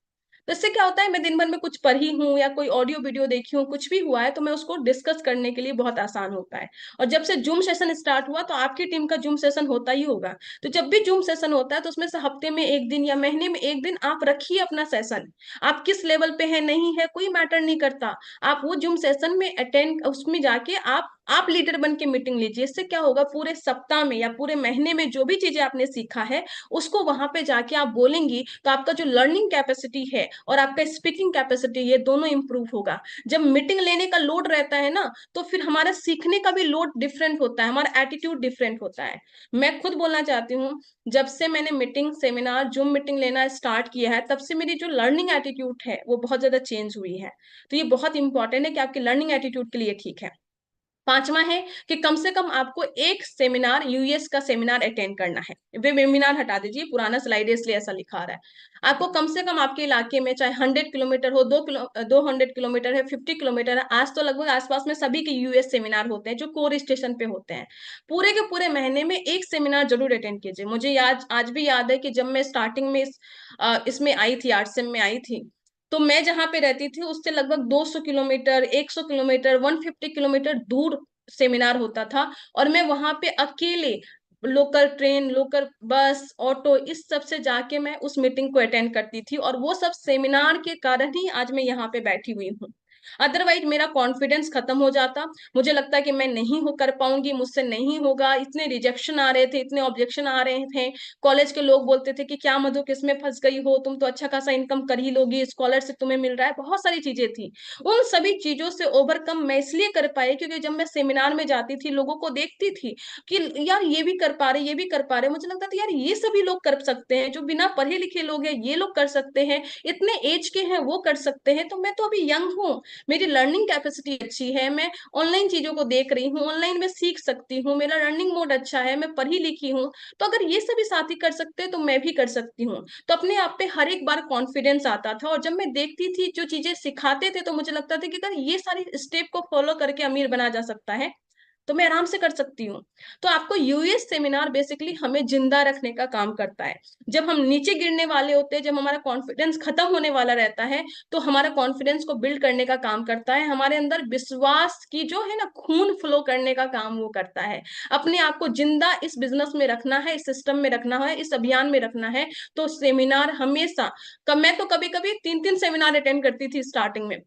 तो इससे क्या होता है, मैं दिन भर में कुछ पढ़ी हूँ या कोई ऑडियो वीडियो देखी हूँ, कुछ भी हुआ है, तो मैं उसको डिस्कस करने के लिए बहुत आसान होता है। और जब से जूम सेशन स्टार्ट हुआ, तो आपकी टीम का जूम सेशन होता ही होगा। तो जब भी जूम सेशन होता है, तो उसमें से हफ्ते में एक दिन या महीने में एक दिन आप रखिए अपना सेशन। आप किस लेवल पे है, नहीं है, कोई मैटर नहीं करता। आप वो जूम सेशन में अटेंड, उसमें जाके आप आप लीडर बन के मीटिंग लीजिए। इससे क्या होगा, पूरे सप्ताह में या पूरे महीने में जो भी चीजें आपने सीखा है उसको वहां पे जाके आप बोलेंगी, तो आपका जो लर्निंग कैपेसिटी है और आपका स्पीकिंग कैपेसिटी, ये दोनों इंप्रूव होगा। जब मीटिंग लेने का लोड रहता है ना, तो फिर हमारा सीखने का भी लोड डिफरेंट होता है, हमारा एटीट्यूड डिफरेंट होता है। मैं खुद बोलना चाहती हूँ, जब से मैंने मीटिंग, सेमिनार, जूम मीटिंग लेना स्टार्ट किया है, तब से मेरी जो लर्निंग एटीट्यूड है वो बहुत ज्यादा चेंज हुई है। तो ये बहुत इंपॉर्टेंट है कि आपकी लर्निंग एटीट्यूड के लिए ठीक है। पांचवा है कि कम से कम आपको एक सेमिनार, यूएस का सेमिनार अटेंड करना है। वे वेबिनार हटा दीजिए, पुराना स्लाइड है इसलिए ऐसा लिखा रहा है। आपको कम से कम आपके इलाके में, चाहे 100 किलोमीटर हो, 200 किलोमीटर है, 50 किलोमीटर है, आज तो लगभग आसपास में सभी के यूएस सेमिनार होते हैं जो कोर स्टेशन पे होते हैं। पूरे के पूरे महीने में एक सेमिनार जरूर अटेंड कीजिए। मुझे याद, आज भी याद है कि जब मैं स्टार्टिंग में इसमें आई थी, आरसीएम में आई थी, तो मैं जहां पे रहती थी उससे लगभग 200 किलोमीटर, 100 किलोमीटर, 150 किलोमीटर दूर सेमिनार होता था। और मैं वहां पे अकेले local train, local bus, auto, इस सब से जाके मैं उस मीटिंग को अटेंड करती थी, और वो सब सेमिनार के कारण ही आज मैं यहाँ पे बैठी हुई हूँ। अदरवाइज मेरा कॉन्फिडेंस खत्म हो जाता, मुझे लगता कि मैं नहीं हो कर पाऊंगी, मुझसे नहीं होगा। इतने रिजेक्शन आ रहे थे, इतने ऑब्जेक्शन आ रहे थे। कॉलेज के लोग बोलते थे कि क्या मधु, किसमें फंस गई हो, तुम तो अच्छा खासा इनकम कर ही लोगी, स्कॉलरशिप तुम्हें मिल रहा है, बहुत सारी चीजें थी। उन सभी चीजों से ओवरकम मैं इसलिए कर पाई क्योंकि जब मैं सेमिनार में जाती थी, लोगों को देखती थी कि यार ये भी कर पा रहे, ये भी कर पा रहे, मुझे लगता था यार ये सभी लोग कर सकते हैं, जो बिना पढ़े लिखे लोग हैं ये लोग कर सकते हैं, इतने एज के हैं वो कर सकते हैं, तो मैं तो अभी यंग हूँ, मेरी लर्निंग कैपेसिटी अच्छी है, मैं ऑनलाइन चीजों को देख रही हूँ, ऑनलाइन में सीख सकती हूँ, मेरा लर्निंग मोड अच्छा है, मैं पढ़ी लिखी हूँ, तो अगर ये सभी साथी कर सकते हैं तो मैं भी कर सकती हूँ। तो अपने आप पे हर एक बार कॉन्फिडेंस आता था, और जब मैं देखती थी जो चीजें सिखाते थे, तो मुझे लगता था कि अगर ये सारी स्टेप को फॉलो करके अमीर बना जा सकता है तो मैं आराम से कर सकती हूँ। तो आपको यूएस सेमिनार बेसिकली हमें जिंदा रखने का काम करता है। जब हम नीचे गिरने वाले होते हैं, जब हमारा कॉन्फिडेंस खत्म होने वाला रहता है, तो हमारा कॉन्फिडेंस को बिल्ड करने का काम करता है, हमारे अंदर विश्वास की जो है ना, खून फ्लो करने का काम वो करता है। अपने आप को जिंदा इस बिजनेस में रखना है, इस सिस्टम में रखना है, इस अभियान में रखना है, तो सेमिनार हमेशा, मैं तो कभी कभी 3-3 सेमिनार अटेंड करती थी स्टार्टिंग में।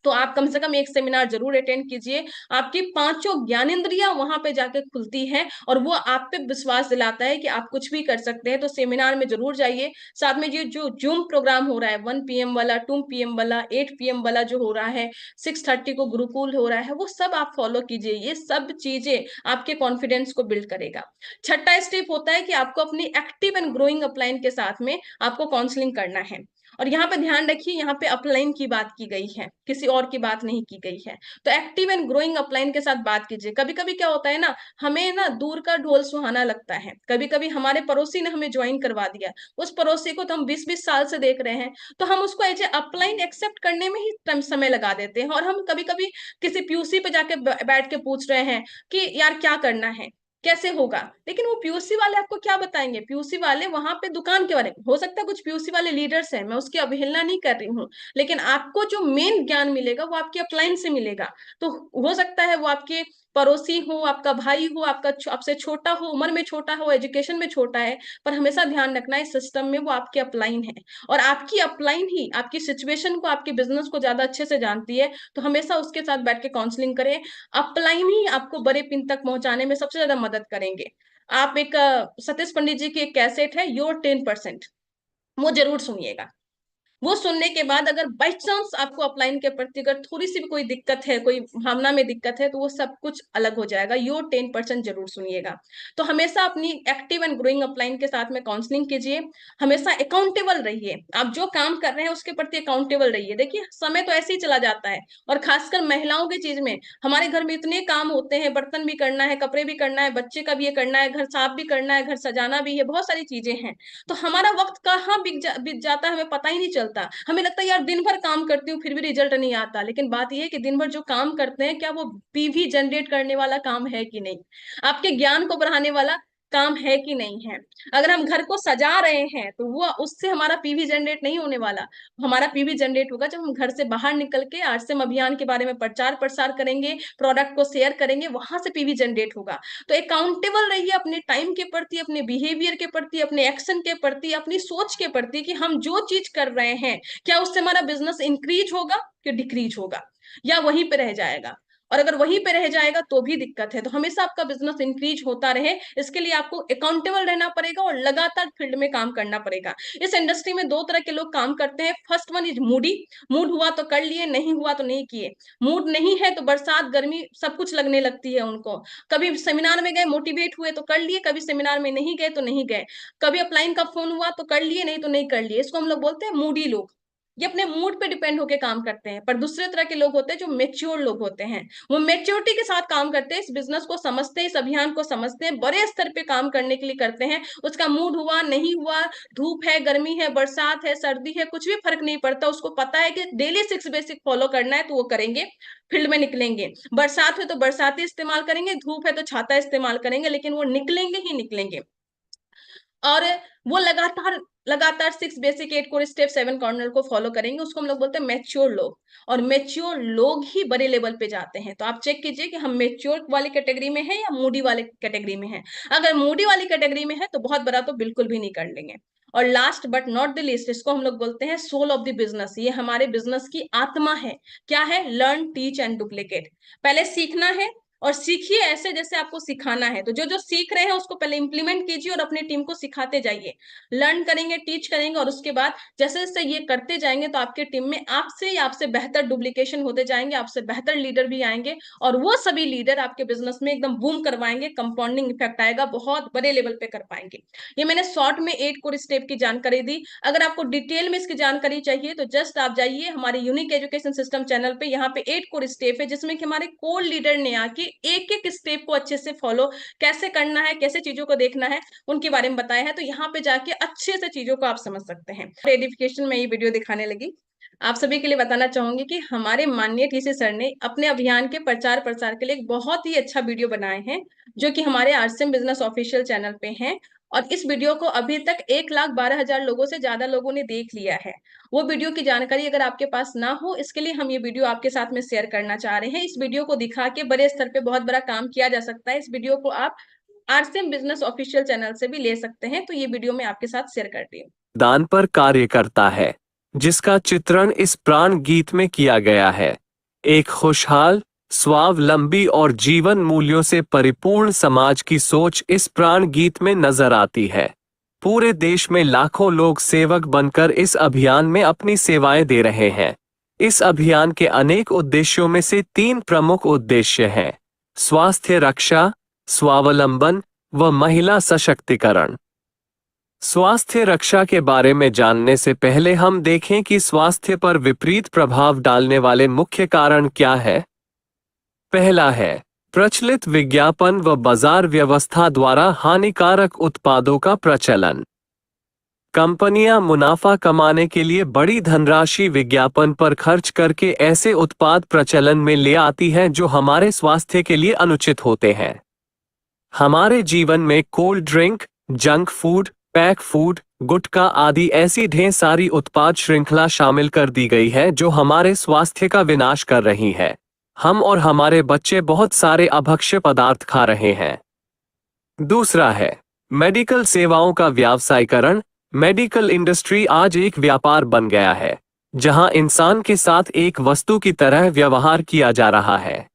तो आप कम से कम एक सेमिनार जरूर अटेंड कीजिए। आपकी पांचों ज्ञानेंद्रियां वहां पे जाके खुलती हैं, और वो आप पे विश्वास दिलाता है कि आप कुछ भी कर सकते हैं। तो सेमिनार में जरूर जाइए। साथ में ये जो जूम प्रोग्राम हो रहा है, 1 PM वाला, 2 PM वाला, 8 PM वाला जो हो रहा है, 6:30 को गुरुकुल हो रहा है, वो सब आप फॉलो कीजिए। ये सब चीजें आपके कॉन्फिडेंस को बिल्ड करेगा। छठा स्टेप होता है कि आपको अपनी एक्टिव एंड ग्रोइंग अपलाइन के साथ में आपको काउंसलिंग करना है। और यहाँ पे ध्यान रखिए, यहाँ पे अपलाइन की बात की गई है, किसी और की बात नहीं की गई है। तो एक्टिव एंड ग्रोइंग अपलाइन के साथ बात कीजिए। कभी कभी क्या होता है ना, हमें ना दूर का ढोल सुहाना लगता है। कभी कभी हमारे पड़ोसी ने हमें ज्वाइन करवा दिया, उस पड़ोसी को तो हम 20-20 साल से देख रहे हैं, तो हम उसको एज ए अपलाइन एक्सेप्ट करने में ही समय लगा देते हैं। और हम कभी कभी किसी पीयूसी पे जाके बैठ के पूछ रहे हैं कि यार क्या करना है, कैसे होगा। लेकिन वो पीयूसी वाले आपको क्या बताएंगे, पीयूसी वाले वहां पे दुकान के बारे में, हो सकता है कुछ पीयूसी वाले लीडर्स हैं, मैं उसकी अवहेलना नहीं कर रही हूँ, लेकिन आपको जो मेन ज्ञान मिलेगा वो आपके अपलाइन से मिलेगा। तो हो सकता है वो आपके पड़ोसी हो, आपका भाई हो, आपसे छोटा हो, उम्र में छोटा हो, एजुकेशन में छोटा है, पर हमेशा ध्यान रखना है सिस्टम में वो आपके अपलाइन है। और आपकी अपलाइन ही आपकी सिचुएशन को, आपके बिजनेस को ज्यादा अच्छे से जानती है, तो हमेशा उसके साथ बैठ के काउंसलिंग करें। अपलाइन ही आपको बड़े पिन तक पहुंचाने में सबसे ज्यादा मदद करेंगे। आप एक सतीश पंडित जी की एक कैसेट है, योर 10%, वो जरूर सुनिएगा। वो सुनने के बाद अगर बाई चांस आपको अपलाइन के प्रति अगर थोड़ी सी भी कोई दिक्कत है, कोई भावना में दिक्कत है, तो वो सब कुछ अलग हो जाएगा। योर 10% जरूर सुनिएगा। तो हमेशा अपनी एक्टिव एंड ग्रोइंग अपलाइन के साथ में काउंसलिंग कीजिए। हमेशा अकाउंटेबल रहिए, आप जो काम कर रहे हैं उसके प्रति अकाउंटेबल रहिए। देखिए समय तो ऐसे ही चला जाता है, और खासकर महिलाओं की चीज में, हमारे घर में इतने काम होते हैं, बर्तन भी करना है, कपड़े भी करना है, बच्चे का भी ये करना है, घर साफ भी करना है, घर सजाना भी है, बहुत सारी चीजें हैं। तो हमारा वक्त कहाँ बीत जाता है हमें पता ही नहीं चलता। हमें लगता है यार दिन भर काम करती हूँ फिर भी रिजल्ट नहीं आता, लेकिन बात यह है कि दिन भर जो काम करते हैं क्या वो पीवी जनरेट करने वाला काम है कि नहीं, आपके ज्ञान को बढ़ाने वाला काम है कि नहीं है। अगर हम घर को सजा रहे हैं तो वो उससे हमारा पीवी जनरेट नहीं होने वाला। हमारा पीवी जनरेट होगा जब हम घर से बाहर निकल के आरसीएम अभियान के बारे में प्रचार प्रसार करेंगे, प्रोडक्ट को शेयर करेंगे, वहां से पीवी जनरेट होगा। तो अकाउंटेबल रहिए अपने टाइम के प्रति, अपने बिहेवियर के प्रति, अपने एक्शन के प्रति, अपनी सोच के प्रति, कि हम जो चीज कर रहे हैं क्या उससे हमारा बिजनेस इंक्रीज होगा कि डिक्रीज होगा, या वहीं पे रह जाएगा। और अगर वहीं पे रह जाएगा तो भी दिक्कत है। तो हमेशा आपका बिजनेस इंक्रीज होता रहे, इसके लिए आपको अकाउंटेबल रहना पड़ेगा और लगातार फील्ड में काम करना पड़ेगा। इस इंडस्ट्री में दो तरह के लोग काम करते हैं। First one is Moody, mood हुआ तो कर लिए, नहीं हुआ तो नहीं किए। मूड नहीं है तो बरसात गर्मी सब कुछ लगने लगती है उनको। कभी सेमिनार में गए मोटिवेट हुए तो कर लिए, कभी सेमिनार में नहीं गए तो नहीं गए, कभी अपलाइन का फोन हुआ तो कर लिए, नहीं तो नहीं कर लिए। इसको हम लोग बोलते हैं मूडी लोग। ये अपने मूड पे डिपेंड होके काम करते हैं। पर दूसरे तरह के लोग होते हैं जो मेच्योर लोग होते हैं, वो मेच्योरिटी के साथ काम करते हैं, इस बिजनेस को समझते हैं, इस अभियान को समझते हैं, बड़े स्तर पे काम करने के लिए करते हैं। उसका मूड हुआ नहीं हुआ, धूप है, गर्मी है, बरसात है, सर्दी है, कुछ भी फर्क नहीं पड़ता। उसको पता है कि डेली 6 बेसिक फॉलो करना है तो वो करेंगे, फील्ड में निकलेंगे। बरसात है तो बरसाती इस्तेमाल करेंगे, धूप है तो छाता इस्तेमाल करेंगे, लेकिन वो निकलेंगे ही निकलेंगे। और वो लगातार लगातार 6 बेसिक, 8 कोर स्टेप, 7 कॉर्नर को फॉलो करेंगे। उसको हम लोग बोलते हैं मैच्योर लोग। और मैच्योर लोग ही बड़े लेवल पे जाते हैं। तो आप चेक कीजिए कि हम मैच्योर वाली कैटेगरी में है या मूडी वाले कैटेगरी में है। अगर मूडी वाली कैटेगरी में है तो बहुत बड़ा तो बिल्कुल भी नहीं कर लेंगे। और last but not the least, इसको हम लोग बोलते हैं सोल ऑफ द बिजनेस। ये हमारे बिजनेस की आत्मा है। क्या है? Learn, teach and duplicate. पहले सीखना है और सीखिए ऐसे जैसे आपको सिखाना है। तो जो जो सीख रहे हैं उसको पहले इंप्लीमेंट कीजिए और अपनी टीम को सिखाते जाइए। लर्न करेंगे, टीच करेंगे, और उसके बाद जैसे जैसे ये करते जाएंगे तो आपके टीम में आपसे या आपसे बेहतर डुप्लीकेशन होते जाएंगे, आपसे बेहतर लीडर भी आएंगे, और वो सभी लीडर आपके बिजनेस में एकदम बूम करवाएंगे, कंपाउंडिंग इफेक्ट आएगा, बहुत बड़े लेवल पे कर पाएंगे। ये मैंने शॉर्ट में 8 कोर स्टेप की जानकारी दी। अगर आपको डिटेल में इसकी जानकारी चाहिए तो जस्ट आप जाइए हमारे यूनिक एजुकेशन सिस्टम चैनल पे। यहाँ पे 8 कोर स्टेप है जिसमें कि हमारे कोर लीडर ने आके एक एक स्टेप को अच्छे से फॉलो कैसे करना है, कैसे चीजों को देखना है, उनके बारे में बताया है। तो यहाँ पे जाके अच्छे से चीजों को आप समझ सकते हैं। एडिफिकेशन में ये वीडियो दिखाने लगी। आप सभी के लिए बताना चाहूंगी कि हमारे माननीय टीसी सर ने अपने अभियान के प्रचार प्रसार के लिए एक बहुत ही अच्छा वीडियो बनाए हैं, जो कि हमारे आरसीएम बिजनेस ऑफिशियल चैनल पे हैं। और इस वीडियो को अभी तक 1,12,000 लोगों से ज्यादा लोगों ने देख लिया है। वो वीडियो की जानकारी अगर आपके पास ना हो, इसके लिए हम ये वीडियो आपके साथ में शेयर करना चाह रहे हैं। इस वीडियो को दिखा के बड़े स्तर पे बहुत बड़ा काम किया जा सकता है। इस वीडियो को आप आरसीएम बिजनेस ऑफिशियल चैनल से भी ले सकते हैं। तो ये वीडियो मैं आपके साथ शेयर करती हूँ। दान पर कार्य करता है, जिसका चित्रण इस प्राण गीत में किया गया है। एक खुशहाल, स्वावलंबी और जीवन मूल्यों से परिपूर्ण समाज की सोच इस प्राण गीत में नजर आती है। पूरे देश में लाखों लोग सेवक बनकर इस अभियान में अपनी सेवाएं दे रहे हैं। इस अभियान के अनेक उद्देश्यों में से 3 प्रमुख उद्देश्य हैं: स्वास्थ्य रक्षा, स्वावलंबन व महिला सशक्तिकरण। स्वास्थ्य रक्षा के बारे में जानने से पहले हम देखें कि स्वास्थ्य पर विपरीत प्रभाव डालने वाले मुख्य कारण क्या है। पहला है प्रचलित विज्ञापन व बाजार व्यवस्था द्वारा हानिकारक उत्पादों का प्रचलन। कंपनियां मुनाफा कमाने के लिए बड़ी धनराशि विज्ञापन पर खर्च करके ऐसे उत्पाद प्रचलन में ले आती है जो हमारे स्वास्थ्य के लिए अनुचित होते हैं। हमारे जीवन में cold drink, junk food, pack food, gutkha आदि ऐसी ढेर सारी उत्पाद श्रृंखला शामिल कर दी गई है जो हमारे स्वास्थ्य का विनाश कर रही है। हम और हमारे बच्चे बहुत सारे अभक्ष्य पदार्थ खा रहे हैं। दूसरा है मेडिकल सेवाओं का व्यावसायीकरण। मेडिकल इंडस्ट्री आज एक व्यापार बन गया है, जहां इंसान के साथ एक वस्तु की तरह व्यवहार किया जा रहा है।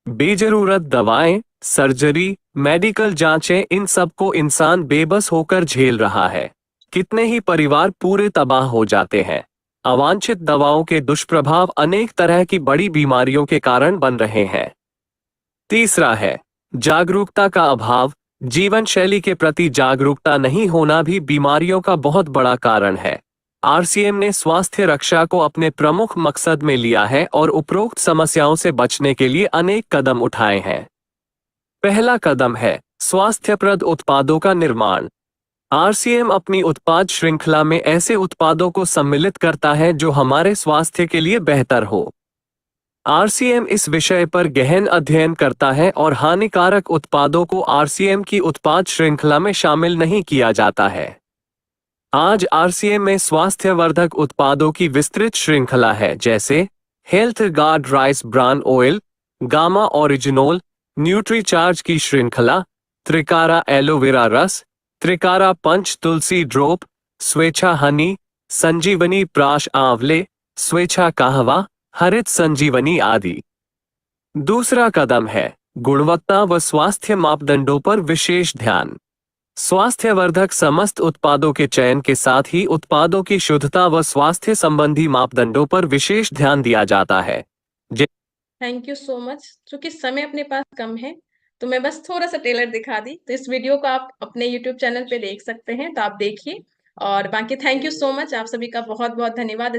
बेजरूरत दवाएं, सर्जरी, मेडिकल जांचें, इन सब को इंसान बेबस होकर झेल रहा है। कितने ही परिवार पूरे तबाह हो जाते हैं। अवांछित दवाओं के दुष्प्रभाव अनेक तरह की बड़ी बीमारियों के कारण बन रहे हैं। तीसरा है जागरूकता का अभाव। जीवन शैली के प्रति जागरूकता नहीं होना भी बीमारियों का बहुत बड़ा कारण है। आरसीएम ने स्वास्थ्य रक्षा को अपने प्रमुख मकसद में लिया है और उपरोक्त समस्याओं से बचने के लिए अनेक कदम उठाए हैं। पहला कदम है स्वास्थ्यप्रद उत्पादों का निर्माण। आरसीएम अपनी उत्पाद श्रृंखला में ऐसे उत्पादों को सम्मिलित करता है जो हमारे स्वास्थ्य के लिए बेहतर हो। आरसीएम इस विषय पर गहन अध्ययन करता है और हानिकारक उत्पादों को आरसीएम की उत्पाद श्रृंखला में शामिल नहीं किया जाता है। आज आरसीएम में स्वास्थ्यवर्धक उत्पादों की विस्तृत श्रृंखला है, जैसे health guard rice bran oil, gamma oryzanol, nutricharge की श्रृंखला, त्रिकारा एलोवेरा रस, त्रिकारा पंच तुलसी ड्रॉप, स्वेच्छा हनी, संजीवनी प्राश आंवले, स्वेच्छा कहवा, हरित संजीवनी आदि। दूसरा कदम है गुणवत्ता व स्वास्थ्य मापदंडों पर विशेष ध्यान। स्वास्थ्यवर्धक समस्त उत्पादों के चयन के साथ ही उत्पादों की शुद्धता व स्वास्थ्य संबंधी मापदंडों पर विशेष ध्यान दिया जाता है। Thank you so much. क्योंकि समय अपने पास कम है तो मैं बस थोड़ा सा ट्रेलर दिखा दी, तो इस वीडियो को आप अपने यूट्यूब चैनल पे देख सकते हैं, तो आप देखिए। और बाकी थैंक यू सो मच, आप सभी का बहुत बहुत धन्यवाद।